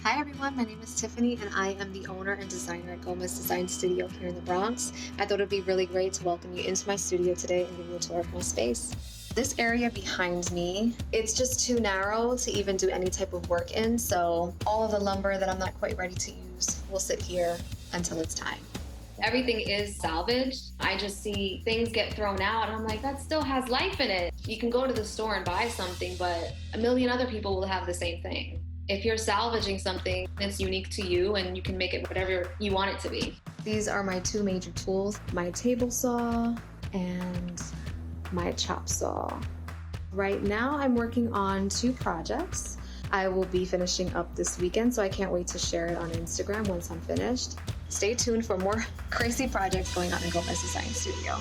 Hi everyone, my name is Tiffany and I am the owner and designer at Gomez Design Studio here in the Bronx. I thought it'd be really great to welcome you into my studio today and give you a tour of my space. This area behind me, it's just too narrow to even do any type of work in, so all of the lumber that I'm not quite ready to use will sit here until it's time. Everything is salvaged. I just see things get thrown out and I'm like, that still has life in it. You can go to the store and buy something, but a million other people will have the same thing. If you're salvaging something, it's unique to you and you can make it whatever you want it to be. These are my two major tools, my table saw and my chop saw. Right now I'm working on two projects. I will be finishing up this weekend, so I can't wait to share it on Instagram once I'm finished. Stay tuned for more crazy projects going on in Gomez Design Studio.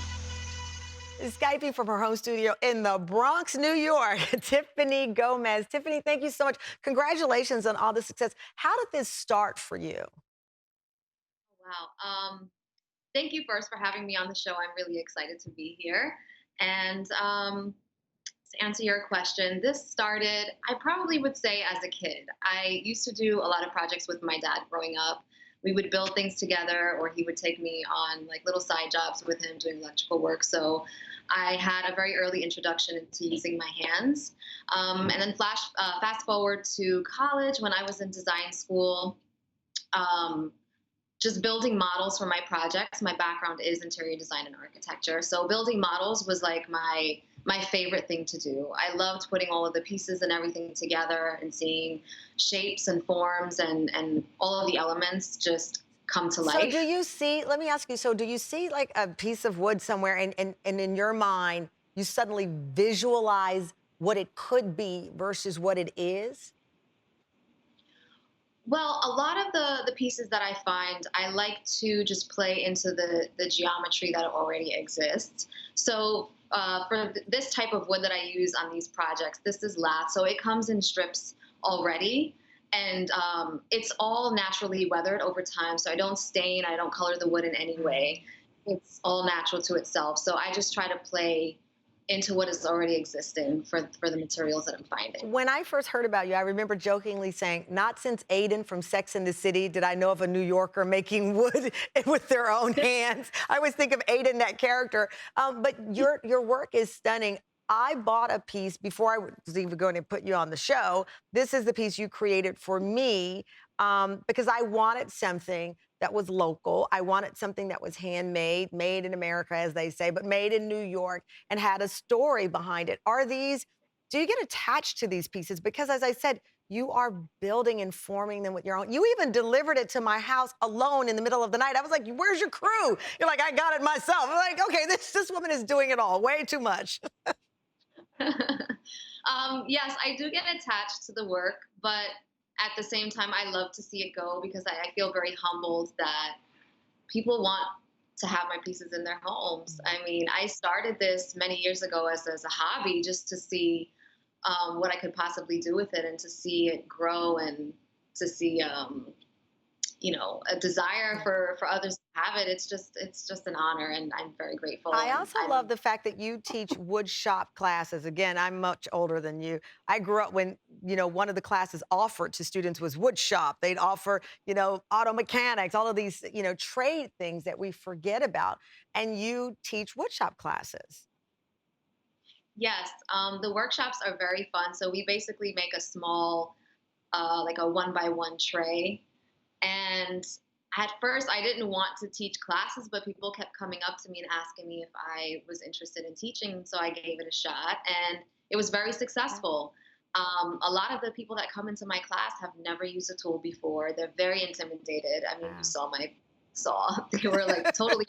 Skyping from her home studio in the Bronx, New York, Tiffany Gomez. Tiffany, thank you so much. Congratulations on all the success. How did this start for you? Wow. Thank you first for having me on the show. I'm really excited to be here. And to answer your question, this started, I probably would say as a kid. I used to do a lot of projects with my dad growing up. We would build things together, or he would take me on like little side jobs with him doing electrical work. So I had a very early introduction into using my hands. And then fast forward to college when I was in design school. Just building models for my projects. My background is interior design and architecture. So building models was like my favorite thing to do. I loved putting all of the pieces and everything together and seeing shapes and forms and all of the elements just come to life. So do you see, let me ask you, so do you see like a piece of wood somewhere and in your mind, you suddenly visualize what it could be versus what it is? Well, a lot of the pieces that I find, I like to just play into the geometry that already exists. So for this type of wood that I use on these projects, this is lath. So it comes in strips already. And it's all naturally weathered over time. So I don't stain, I don't color the wood in any way. It's all natural to itself. So I just try to play into what is already existing for the materials that I'm finding. When I first heard about you, I remember jokingly saying, not since Aiden from Sex and the City did I know of a New Yorker making wood with their own hands. I always think of Aiden, that character. But your work is stunning. I bought a piece before I was even going to put you on the show. This is the piece you created for me because I wanted something that was local. I wanted something that was handmade, made in America, as they say, but made in New York and had a story behind it. Do you get attached to these pieces? Because as I said, you are building and forming them with your own. You even delivered it to my house alone in the middle of the night. I was like, where's your crew? You're like, I got it myself. I'm like, okay, this woman is doing it all, way too much. Yes, I do get attached to the work, but at the same time, I love to see it go because I feel very humbled that people want to have my pieces in their homes. I mean, I started this many years ago as a hobby just to see what I could possibly do with it and to see it grow and to see a desire for others to have it. It's just an honor, and I'm very grateful. I And also love the fact that you teach wood shop classes. Again, I'm much older than you. I grew up when, one of the classes offered to students was wood shop. They'd offer, auto mechanics, all of these, trade things that we forget about. And you teach wood shop classes. yes, the workshops are very fun. So we basically make a small, like a 1-by-1 tray. And at first, I didn't want to teach classes, but people kept coming up to me and asking me if I was interested in teaching. So I gave it a shot, and it was very successful. A lot of the people that come into my class have never used a tool before. They're very intimidated. I mean, you saw my saw. They were like totally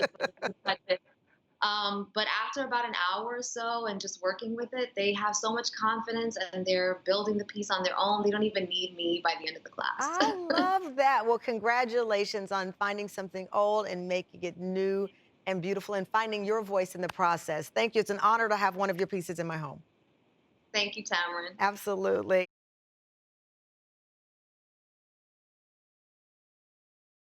but after about an hour or so and just working with it, they have so much confidence and they're building the piece on their own. They don't even need me by the end of the class. I love that. Well, congratulations on finding something old and making it new and beautiful and finding your voice in the process. Thank you. It's an honor to have one of your pieces in my home. Thank you, Tamron. Absolutely.